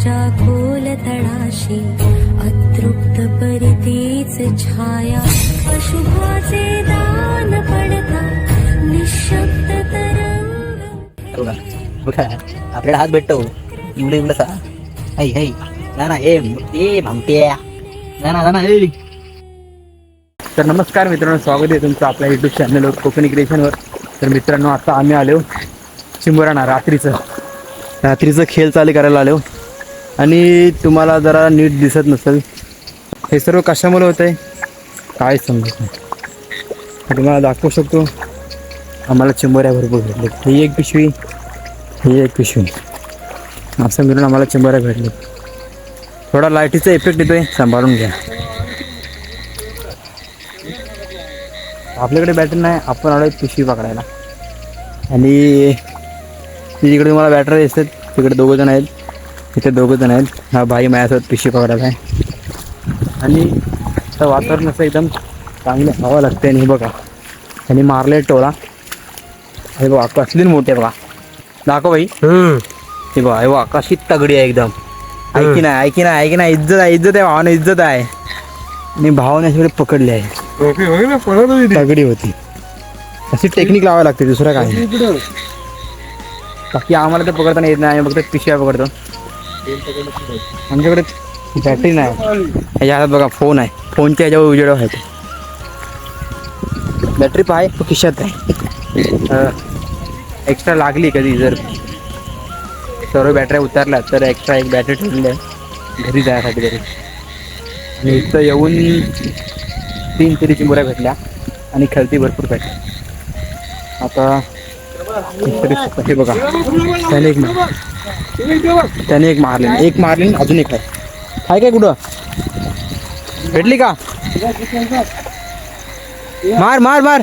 समुद्राच्या खोल तळाशी अतृप्त परितेच छाया अशुभाचे दान पडता निशब्द तरंग आपल्याला हात भेटतो एवढे एवढं सा हाय हाय ना ना ए भामट्या ना ना ए. तर नमस्कार मित्रांनो, स्वागत आहे तुमचं आपल्या यूट्यूब चॅनलवर कोकणी क्रिएशनवर. तर मित्रांनो, आता आम्ही आलो चिंबोराणा रात्रीचं खेळ चालू करायला आलो. आणि तुम्हाला जरा नीट दिसत नसेल, हे सर्व कशामुळे होत आहे काय समजत नाही. तुम्हाला दाखवू शकतो. आम्हाला चिंबोऱ्या भरपूर भेटले. ही एक पिशवी, ही एक पिशवी, असं मिळून आम्हाला चिंबोऱ्या भेटले. थोडा लाईटीचा इफेक्ट येतोय, सांभाळून घ्या. आपल्याकडे बॅटरी नाही, आपण आलो पिशवी पकडायला. आणि तिकडे तुम्हाला बॅटरी दिसतात, तिकडे दोघं जण आहेत, इथे दोघं जण आहेत. हा भाई माझ्यासोबत पिशवी पकडायला आहे. आणि आता वातावरण असं एकदम चांगलं हवा लागते. आणि हे बघा, त्यांनी मारले टोळा. हे बघा कसली मोठे बघा, दाखव भाई. हे बघा, हे बघा कशी तगडी आहे एकदम. ऐकी नाही इज्जत आहे भावाने, इज्जत आहे. आणि भावाने सगळे पकडले आहे. तगडी होती. अशी टेक्निक लावावी लागते, दुसरं काय नाही. बाकी आम्हाला तर पकडताना येत नाही, फक्त पिशव्या पकडतो. आमच्याकडे बॅटरी नाही. ह्याच्या हातात बघा फोन आहे, फोनच्या ह्याच्यावर उजेड आहे. बॅटरी पाय तो खिशात आहे. एक्स्ट्रा लागली कधी जर सर्व बॅटऱ्या उतरल्या तर एक्स्ट्रा एक बॅटरी ठेवलेली आहे घरी जाण्यासाठी घरी. आणि इथं येऊन 3 तरी चिंबोऱ्या भेटल्या आणि खर्ची भरपूर भेटल्या. आता हे बघा, त्याने एक मारले अजून एक आहे काय कुठं भेटली का? मार मार मार.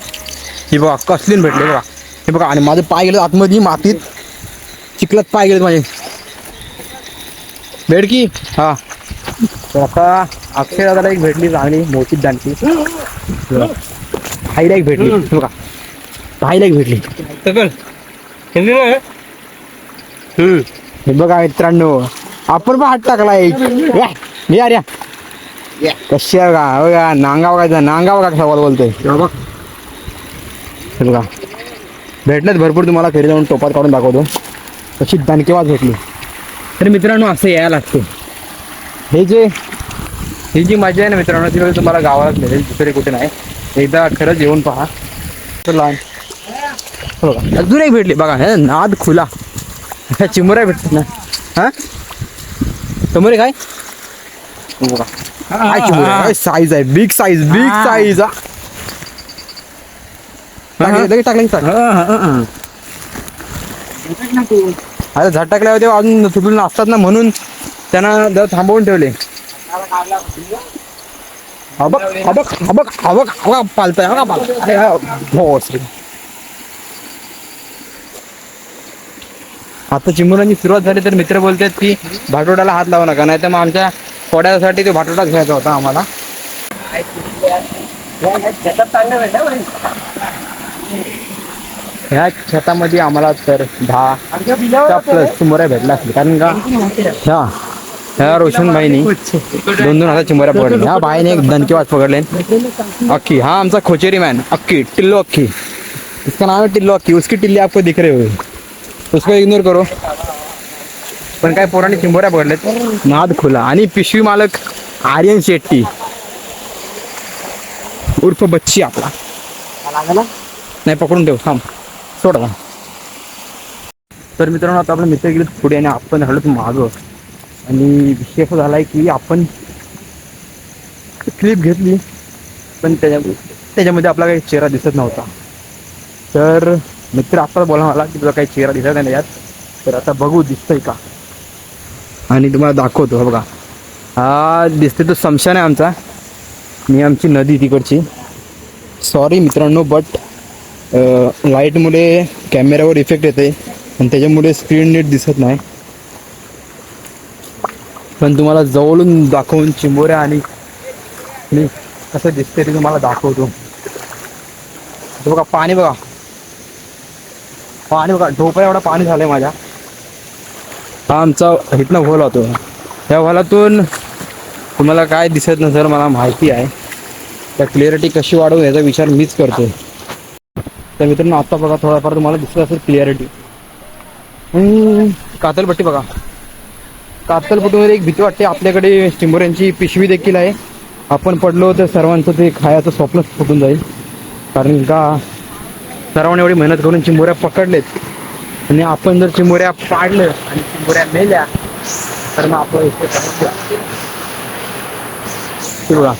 ही बघा कसली भेटली बघा. हे बघा, आणि माझे पाय गेले आतमध्ये मातीत, चिखलात पाय गेले माझे. भेटकी हा. तर आता अक्षय दादाला एक भेटली चांगली मोठी दांडकी. भाईला एक भेटली बघा, भाईला एक भेटली. हे बघा मित्रांनो, आपण पण हात टाकला एक. या कशी आहे बघा, नांगाव का सवाल बोलतोय. बघा भेटण्यात भरपूर, तुम्हाला घरी जाऊन टोपात काढून दाखवतो कशी दणकेवाज भेटली. तर मित्रांनो, असं यायला लागते. ही जी मजा आहे ना मित्रांनो, ती तुम्हाला गावालाच मिळेल, दुसरे कुठे नाही. एकदा खरंच येऊन पहा. तर लहान बघा अजून एक भेटली बघा, हे नाद खुला. चिमुऱ्या भेटतात ना. हा समोर काय बघा, काय चिमुऱ्या साईज आहे, बिग साईज आता झाड टाकल्या होते अजून सुटून असतात ना, म्हणून त्यांना जर थांबवून ठेवले. पालताय आता चिमुरांची सुरुवात झाली. तर मित्र बोलतात की भाटोड्याला हात लावू नका, नाही तर मग आमच्या पोड्यासाठी तो भाटोडाच घ्यायचा होता आम्हाला. ह्या शेतामध्ये आम्हाला तर 10 प्लस चिमुऱ्या भेटल्या असतील. कारण का ह्या रोशनभाईनी 2-2 हातात चिमुऱ्या पकडल्या. ह्या भाईने एक दणकेवाज पकडले अक्की. हा आमचा खोचेरी मॅन अक्की, टिल्लो अक्की. इसका नाम है टिल्लो अक्की. उसकी टिल्ली आपको दिख रहे हो, उसको इग्नोर करो. पण काय पोरांनी चिंबोऱ्या पकडल्यात, नाद खुला. आणि पिशवी मालक आर्यन शेट्टी उर्फ बच्ची आपला. नाही पकडून ठेव, थांब सोडा. तर मित्रांनो, आता आपले मित्र गेले पुढे आणि आपण हळूच मागं. आणि विषय असा झाला आहे की आपण क्लिप घेतली, पण त्याच्यामध्ये आपला काही चेहरा दिसत नव्हता. तर मित्र आता बोला मला की तुला काही चेहरा दिसत नाही यात. तर आता बघू दिसतंय का, आणि तुम्हाला दाखवतो. बघा, हा दिसते तो समशान आहे आमचा, मी आमची नदी तिकडची. सॉरी मित्रांनो, बट लाईटमुळे कॅमेऱ्यावर इफेक्ट येते आणि त्याच्यामुळे स्क्रीन नीट दिसत नाही. पण तुम्हाला जवळून दाखवून चिंबोऱ्या आणि कसं दिसते ते तुम्हाला दाखवतो. बघा पाणी, बघा ढोपा एवढा पाणी झालंय माझ्या. हा आमचा इथनं होल होतो. या हॉलातून तुम्हाला काय दिसत नसेल मला माहिती आहे. त्या क्लिअरिटी कशी वाढवू याचा विचार मीच करतोय. तर मित्रांनो आता बघा थोडाफार तुम्हाला दिसत असेल क्लिअरिटी. कातलपट्टी बघा. कातलपट्टीमध्ये एक भीती वाटते. आपल्याकडे चिंबोऱ्यांची पिशवी देखील आहे. आपण पडलो तर सर्वांचं ते खायचं स्वप्नच फुटून जाईल. कारण का सर्वांनी एवढी मेहनत करून चिंबोऱ्या पकडलेत आणि आपण जर चिंबोऱ्या पाडलं आणि चिंबोऱ्या मेल्या तर मग आपलं बघा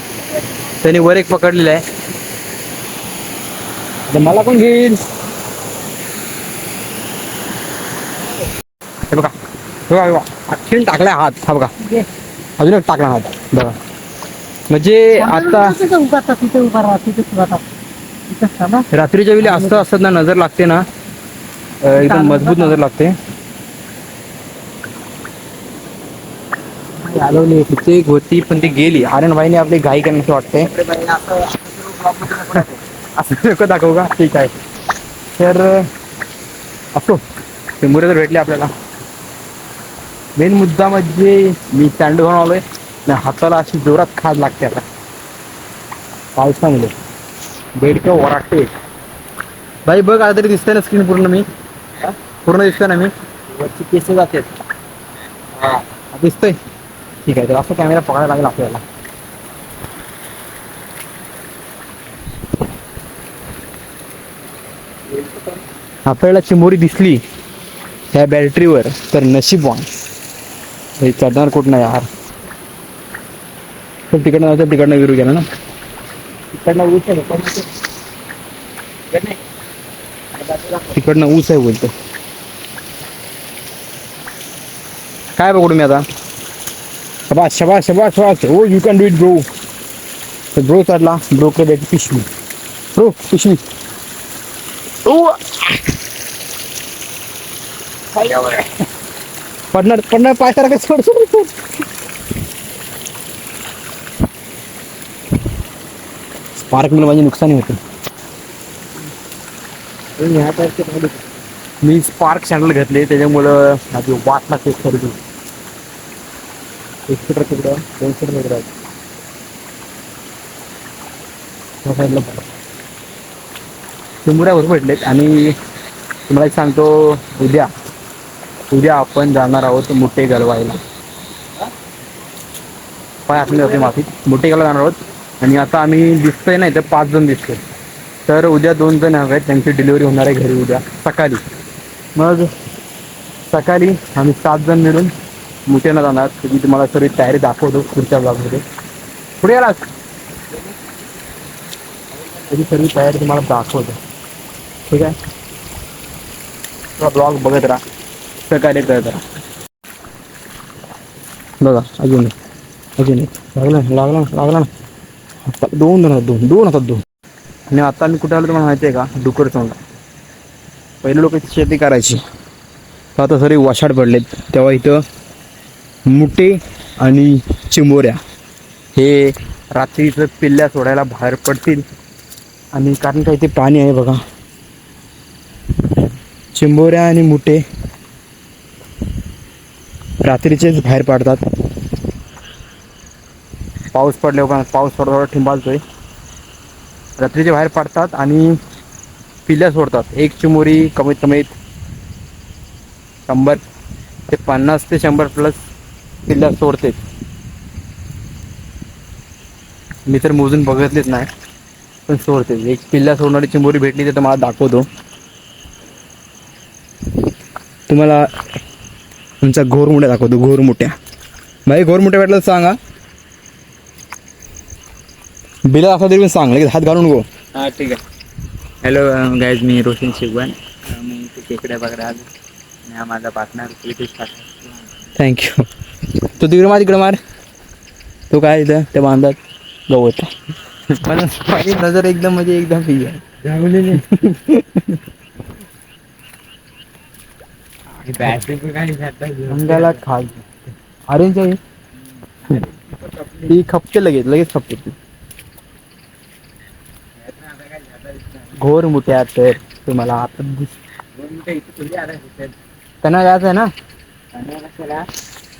त्यांनी वर एक पकडलेलं आहे. मला पण घेईल. हे बघा बघा बघा अख्खीन टाकलाय हात. हा बघा अजून एक टाकला हात बघा. म्हणजे आता रात्रीच्या वेळी असं असतात ना नजर लागते ना एकदम मजबूत नजर लागते. तिथे एक होती पण ती गेली. आर्यनभाईने आपली घाई करण्याचं वाटतंय. असं नको दाखवू का. ठीक आहे तर असो चिंबोरे तर भेटले आपल्याला. मेन मुद्दा म्हणजे मी स्टँड घेऊन आलोय ना हाताला अशी जोरात खाज लागते आता पावसामुळे. बेडकं वराटे भाई बघ आता तरी दिसतंय ना स्क्रीन पूर्ण. मी पूर्ण दिसतंय ना. मी वरची केस जाते दिसतंय. ठीक आहे तर असं कॅमेरा पकडायला लागेल आपल्याला. आपल्याला चिंबोरी दिसली ह्या बॅटरीवर तर नशीबवान. चढणार कुठं नाही यार. तर तिकडनं जायचं तिकडनं विरू गेला ना. तिकडनं ऊस आहे तिकडनं ऊस आहे बोलतो. काय बघू मी आता. शबाश शबाश शबाश शबाश. हो you can do it bro. तर ब्रो चढला. ब्रोकडे भेट पिशवी. ब्रो पिशवी. पडणार पडणार पाय सारखं सोड सोड सोड. स्पार्क मला माझी नुकसानी होते. मी स्पार्क सँडल घेतले त्याच्यामुळं माझी वाट लागते खरेदी. 1 मीटर तिकडं 200 मीटर आहे. चिंबोऱ्या भरपूर भेटलेत आणि तुम्हाला एक सांगतो उद्या आपण जाणार आहोत मुठे गलवायला. पाय आपले होते माफी. मुठे गलवायला जाणार आहोत आणि आता आम्ही दिसतोय ना इथं 5 जण दिसतोय. तर उद्या 2 जण आहेत त्यांची डिलिव्हरी होणार आहे घरी उद्या सकाळी. मग सकाळी आम्ही 7 जण मिळून मुठेला जाणार. मी तुम्हाला सर्व तयारी दाखवतो पुढच्या ब्लॉगमध्ये. पुढे यालाच त्याची सर्व तयारी तुम्हाला दाखवतो. ठीक आहे ब्लॉग बघत राहा. सकाळी करत राहा. बघा अजून लागला लागला ना. 2 जण दोन हातात 2. आणि आता मी कुठे आलो तुम्हाला माहिती आहे का. डुकर तोंडा. पहिले लोक शेती करायची आता सरी वाशाड पडलेत. तेव्हा इथं मुठे आणि चिंबोऱ्या हे रात्रीचं पिल्ल्या सोडायला बाहेर पडतील. आणि कारण का इथे पाणी आहे बघा. चिंबोऱ्या आणि मुठे रात्रीचेच बाहेर पडतात. पाऊस पडल्यावर का पाऊस थोडा थोडा ठिंबालतोय. रात्रीचे बाहेर पडतात आणि पिल्ल्या सोडतात. एक चिंबोरी कमीत कमी 100 ते 50 ते 100 प्लस पिल्ल्या सोडते. मी तर मोजून बघितलेच नाही पण सोडते. एक पिल्ल्या सोडणारी चिंबोरी भेटली तर मला दाखवतो तुम्हाला. तुमचा घोरमुठ्या दाखवतो. घोरमुठ्या भाई घोरमुठ्या भेटला सांगा. बिला असा तरी पण सांग लगेच हात घालून गो. हां ठीक आहे. हॅलो गाईज मी रोशन शिगवन. मी इथे खेकड्या बघा आलो आणि हा माझा पार्टनर क्रिकेट खातो. थँक्यू. तो तिकडे मार. तो काय इथं त्या बांधात गवत. पण माझी नजर एकदम म्हणजे एकदम फ्री आहे. अंगाला खाल ऑरेंज आहे. ती खपते लगेच खपते ती. घोर मुठ्या तर तुम्हाला आता त्यांना जायचं आहे ना.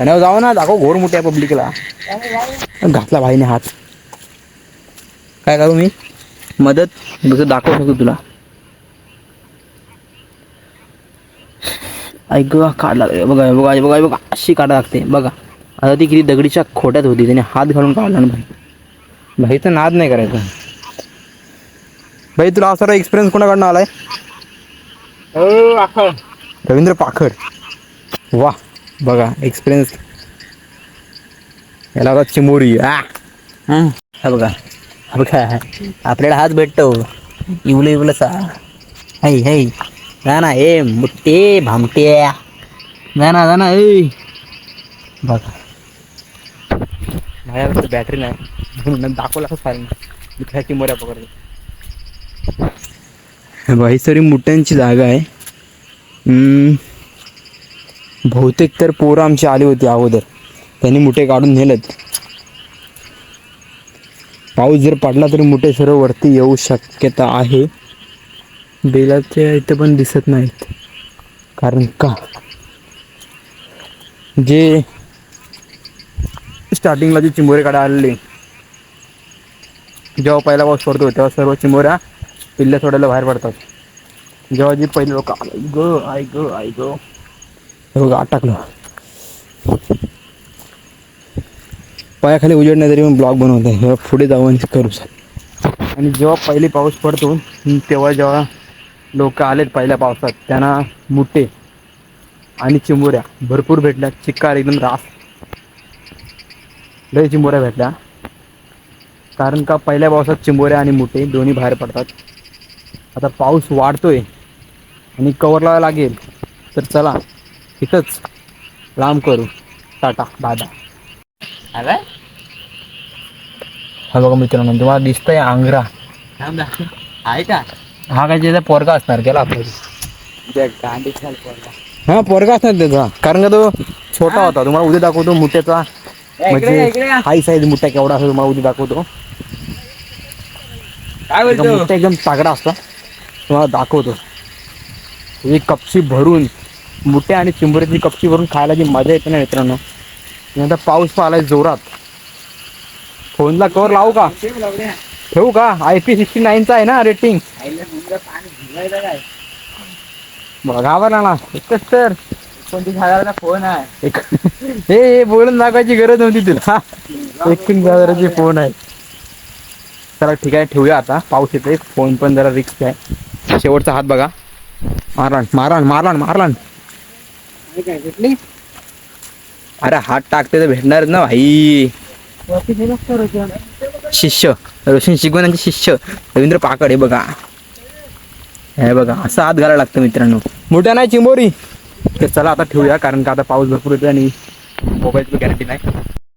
आणि जाऊ ना दाखव घोर मोठ्या पब्लिकला. घातला भाईने हात. काय करू मी मदत बघ दाखवू शकतो तुला. ऐक काढला बघा बघा बघा बघा अशी काढा लागते बघा. आता ती किती दगडीच्या खोट्यात होती त्याने हात घालून काढला ना भाई. भाईचा नाद नाही करायचा. भाई तुला असा एक्सपिरियन्स कोणाकडनं आलाय? रवींद्र पाखड. वा बघा एक्सपिरियन्स. याला बघा चिमोरी. हा बघा बघा आपल्याला हात भेटतो इवलं इवलंसा. हाय हाय जा ना ए मुट्टे भामट्या. जा ना ए. बघा माझ्याकडे बॅटरी नाही म्हणून दाखवला असं फार ह्या चिमोऱ्या पकडतो. भाई सरी मुठ्यांची जागा आहे. बहुतेक तर पोरं आमची आली होती अगोदर. त्यांनी मुठे काढून नेलेत. पाऊस जर पडला तरी मुठे सर्व वरती येऊ शक्यता आहे. बेलाच्या इथं पण दिसत नाहीत. कारण का जे स्टार्टिंगला जे चिंबोरे काढा आलेले जेव्हा पहिला पाऊस पडतो तेव्हा सर्व चिंबोऱ्या पिल्ल्या सोडायला बाहेर पडतात. जेव्हा जे पहिले लोक आई ग हे बघा आत टाकलं. पायाखाली उजेड नाही तरी पण ब्लॉग बनवत आहे. पुढे जाऊन करू शकतो. आणि जेव्हा पहिले पाऊस पडतो तेव्हा जेव्हा लोक आलेत पहिल्या पावसात त्यांना मुठे आणि चिंबोऱ्या भरपूर भेटल्या. चिक्कार एकदम रास लय चिंबोऱ्या भेटल्या. कारण का पहिल्या पावसात चिंबोऱ्या आणि मुठे दोन्ही बाहेर पडतात. आता पाऊस वाढतोय आणि कवर लावायला लागेल तर चला इथंच लांब करू. टाटा दादा. हा बघा मित्रांनो तुम्हाला दिसतंय आंग्रा आहे का? हा काय त्याचा पोरगा असणार केला आपल्याला. हा पोरगा असणार त्याचा. कारण का तो छोटा होता. तुम्हाला उद्या दाखवतो मुठ्याचा म्हणजे हाय साईज मुठ्या केवढा असतो तुम्हाला उद्या दाखवतो. काय बोलतो? मुठ्या एकदम तागडा असता तुम्हाला दाखवतो. ही कपशी भरून मुठ्या आणि चिंबोऱ्याची कपशी भरून खायला जी मजा येते ना मित्रांनो. नंतर पाऊस पाहिलाय जोरात. फोनला कवर लावू का ठेवू का? IP69चा आहे ना रेटिंग. घाबरला ना एकच तर 29,000चा फोन आहे. हे बोलून दाखवायची गरज नव्हती तुला. 29,000चे फोन आहे. चला ठीक आहे ठेवूया आता. पाऊस येतोय. फोन पण जरा रिस्क आहे. शेवटचा हात बघा. मारलान अरे हात टाकते तर भेटणारच ना भाई. शिष्य रोशन शिगवण यांचे शिष्य रवींद्र पाकड. हे बघा हे बघा असं हात घालायला लागतं मित्रांनो. मोठ्या नाही चिंबोरी. तर चला आता ठेवूया कारण का आता पाऊस भरपूर येतो आणि मोबाईलची गॅरंटी नाही.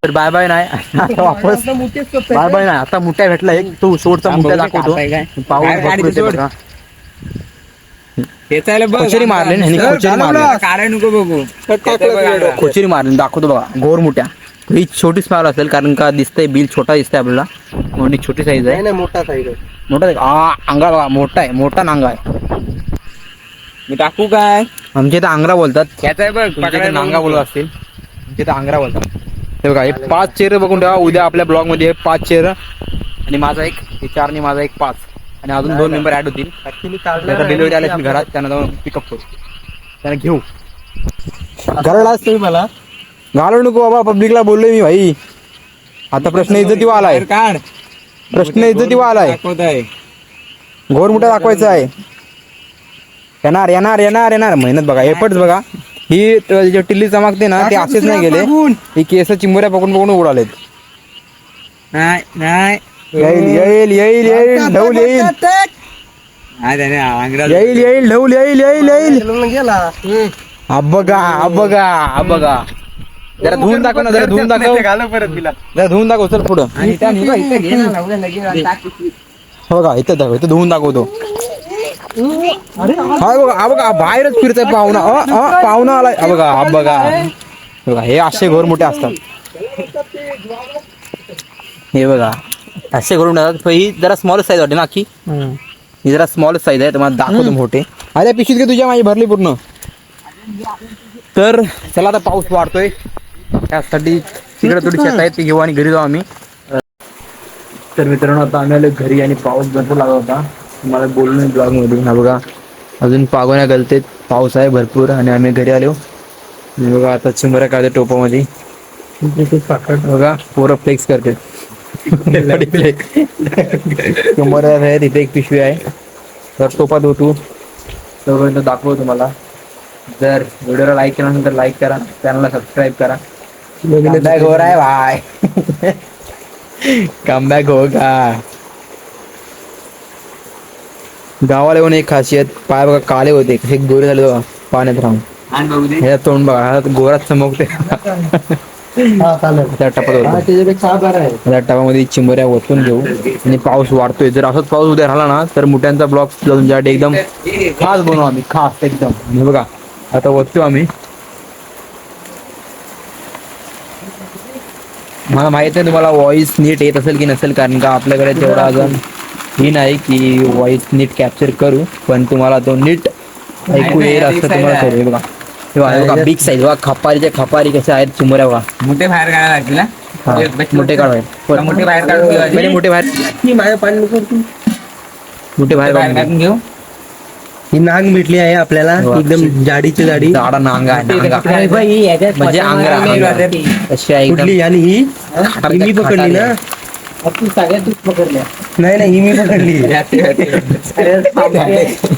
तर बाय बाय नाही आता वापस बाय बाय नाही. आता मुठ्या भेटला एक तो शेवटचा मुठ्या दाखवतो. पाऊस भरपूर येतो बघा. खोचरी मारले काय नको बघू. खोचरी मारले दाखवतो बघा. गोर मुठ्या ही छोटी स्माल असेल कारण का दिसतंय बिल छोटा दिसतंय आपल्याला. म्हणून छोटी साईज आहे. मोठा साईज आहे. मोठा अंगा बघा मोठा आहे. मोठा नांगा आहे. मी टाकू काय? आमच्या इथं आंग्रा बोलतात. बघ नांगा बोलत असतील. आमच्या इथं आंग्रा बोलतात. हे बघा हे 5 चेहरे बघून ठेवा. उद्या आपल्या ब्लॉग मध्ये 5 चेहरा आणि माझा एक 4 आणि माझा एक 5 आणि अजून 2 मेंबर ऍड होतील. डिलिव्हरी आले असतील घरात त्यांना जाऊन पिकअप करू. त्यांना घेऊ. घराला असतो मला घालू नको बाबा. पब्लिकला बोललोय मी भाई. आता प्रश्न इज्जतीवा आलाय. प्रश्न इज्जतीवा आलाय. घोर मोठा दाखवायचा आहे. येणार मेहनत बघा. एफर्ट्स बघा. ही जे टिल्ली चमकते ना ते असेच नाही गेले. ही केस चिंबोऱ्या पकडून उडालेत. नाही येईल ढवल येईल. ढवल येईल. बघा जरा धुवून दाखव ना. जरा धुवून दाखव. चल पुढं. हो का इथं दाखव. इथं धुवून दाखवतो. हा बघा बाहेरच फिरतोय पाहुणा. पाहुणा आलाय. बघा हे असे घोर मोठे असतात. हे बघा असे घोर मोठे. ही जरा स्मॉल साईज वाटते ना की. ही जरा स्मॉल साईज आहे. तुम्हाला दाखवतो मोठे. अरे पिशवीत घे तुझ्या माझी भरली पूर्ण. तर चला आता पाऊस वाढतोय. त्यासाठी तिकडे थोडी शेत आहेत ती घेऊ आणि घरी जाऊ आम्ही. तर मित्रांनो आता आम्ही आलो घरी आणि पाऊस भरपूर लागला होता. तुम्हाला बोललो ब्लॉग मधून. हा बघा अजून पागोण्या गलतेत, पाऊस आहे भरपूर आणि आम्ही घरी आलो. बघा आता चिंबऱ्या काढते टोपामध्ये. बघा पोरं फ्लेक्स करते. चिंबऱ्या आहे तिथे एक पिशवी आहे. तर टोपात होतो तर दाखवतो तुम्हाला. जर व्हिडिओला लाईक केला नसेल तर लाईक करा, चॅनलला सबस्क्राईब करा. कमबॅक हो रहा है भाई. कमबॅक हो का. गावाला येऊन एक खासियत, पाय बघा काळे होते कसे गोरे झाले बघा पाण्यात राहून. हे तोंड बघा हा गोरात चमकते. त्या टपामध्ये चिंबऱ्या ओतून घेऊ आणि पाऊस वाढतोय. जर असंच पाऊस उद्या राहिला ना तर मुठ्यांचा ब्लॉक तुमच्यासाठी एकदम खास बनवू आम्ही, खास एकदम. आणि बघा आता ओततो आम्ही. मला माहित नाही तुम्हाला व्हॉइस नीट येत असेल की नसेल, कारण का आपल्याकडे तेवढा अजून ही नाही की व्हॉइस नीट कॅप्चर करू, पण तुम्हाला तो नीट ऐकू येईल असं तुम्हाला करू. बघा बघा बिग साईज बघा, खपारी कसे आहेत चिंबऱ्या बघा. मोठे बाहेर काढायला लागतील ना, मोठे काढवाय मोठे बाहेर काढून घेऊ आधी. मोठे बाहेर काढून घेऊ. ही नांग भेटली आहे आपल्याला एकदम जाडीची जाडी. झाडा नांगा आहे, म्हणजे अंगरा अशी आहे एकदम. कुठली आणि ही मी पकडली ना. सगळ्यात पकडल्या. नाही ही मी पकडली.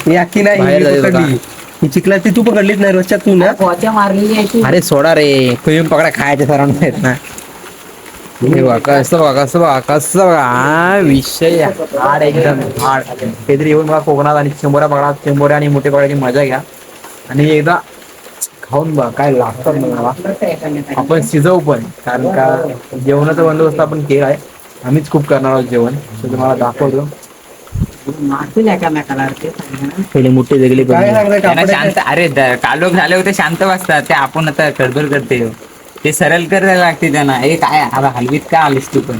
ही अख्खी नाही, बाहेर ही जायचं पकडली. ही चिखला ती तू पकडलीच नाही रोजच्या तू ना. पोच्या मारलेली आहे. अरे सोडा रे, तुम्ही पकडा खायचे सरांना येत ना. हे बघा कसं बघा हा विषय हाड एकदम हाड. काहीतरी येऊन बघा कोकणात आणि चिंबोऱ्या पकडा, चिंबोऱ्या आणि मोठे पकडायची मजा घ्या आणि एकदा खाऊन बघा काय लागतात मला. आपण शिजवू पण, कारण का जेवणाचा बंदोबस्त आपण केला आहे. आम्हीच खूप करणार आहोत जेवण, तर तुम्हाला दाखवतो. पहिले मोठे जगले शांत. अरे कालोख झाले होते शांत वाजतात ते. आपण आता गडबड करते, ते सरळ करायला लागते त्यांना. हे काय आता हलवीत का आलीस तू पण.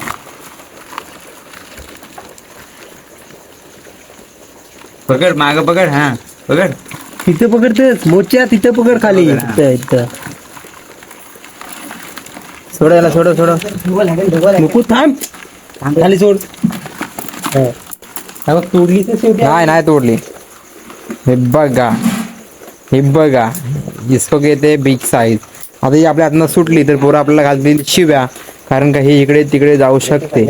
पकड माग पकड. हा पकड तिथे पकडतेस मोच्या, तिथे पकड खाली. सोडायला सोड नको थांब खाली सोड. तोडली तर शेवटी. नाही तोडली. हे बघा जिसको कहते बिग साईज. आता ही आपल्या हातनं सुटली तर पोरं आपल्याला घालतील शिव्या, कारण का हे इकडे तिकडे जाऊ शकते.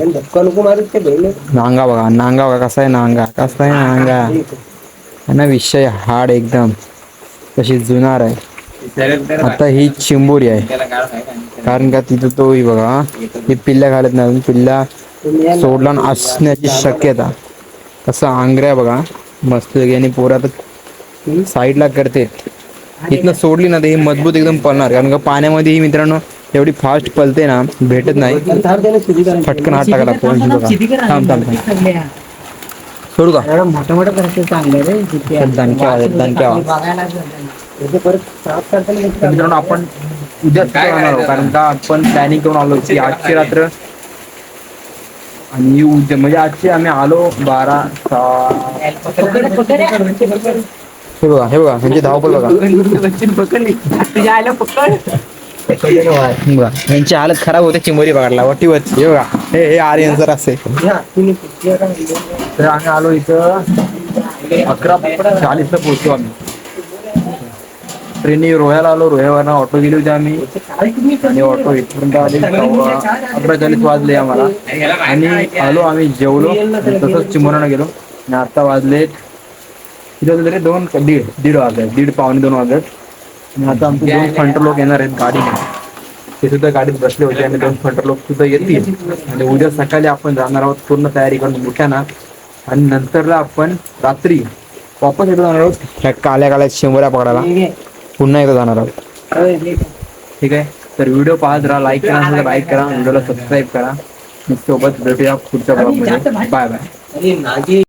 नांगा बघा कसा आहे नांगा ना. विषय हाड एकदम तशी जुनार आहे. आता ही चिंबोरी आहे, कारण का तिथं तो ही बघा हे पिल्ल्या घालत नाही. पिल्ल्या सोडला असण्याची शक्यता. कसं आंगऱ्या बघा मस्त. आणि पोरा तर साईडला करते. इथनं सोडली ना तर ही मजबूत एकदम पळणार, कारण का पाण्यामध्ये ही मित्रांनो एवढी फास्ट पळते ना, भेटत नाही. फटकन हात टाकायला लागतो. थांब सोडू का. मोठं मोठं चांगलं रे. दणक्या मित्रांनो आपण उद्याच जाणार आहोत, कारण का आपण प्लॅनिंग करून आलो की आजची रात्र आणि उद्या म्हणजे आजचे आम्ही आलो 12. हे बघा म्हणजे धावपळ बघा. यांची हालत खराब होते चिंबोरी पकडला वाटीवर. हे बघा हे आर्यन जर असे. तर आम्ही आलो इथं 11:40 पोहोचतो आम्ही. ट्रेनने रोह्याला आलो. रोह्यावरनं ऑटो गेली होती आम्ही आणि ऑटो इथपर्यंत आली. 11:40 वाजले आम्हाला आणि आलो आम्ही. जेवलो तसंच चिंबोऱ्यानं गेलो आणि आता वाजले तिथे तरी 2 वाजले. 1:30-2 वाजले. आणि आता आमचे 2 फंटर लोक येणार आहेत गाडीने. ते सुद्धा गाडीत बसले होते आणि 2 फंटर लोक सुद्धा येतील. आणि उद्या सकाळी आपण जाणार आहोत पूर्ण तयारी करून मोठ्याना. आणि नंतरला आपण रात्री वापस येतो जाणार आहोत ह्या काल्या चिंबोऱ्या पकडायला. पुन्हा एकदा जाणार आहोत. ठीक आहे. तर व्हिडिओ पाहत राहा. लाईक करा असेल तर लाईक करा, व्हिडिओला सबस्क्राईब करा. सोबत भेटूया पुढच्या ब्लॉगमध्ये. Bye bye.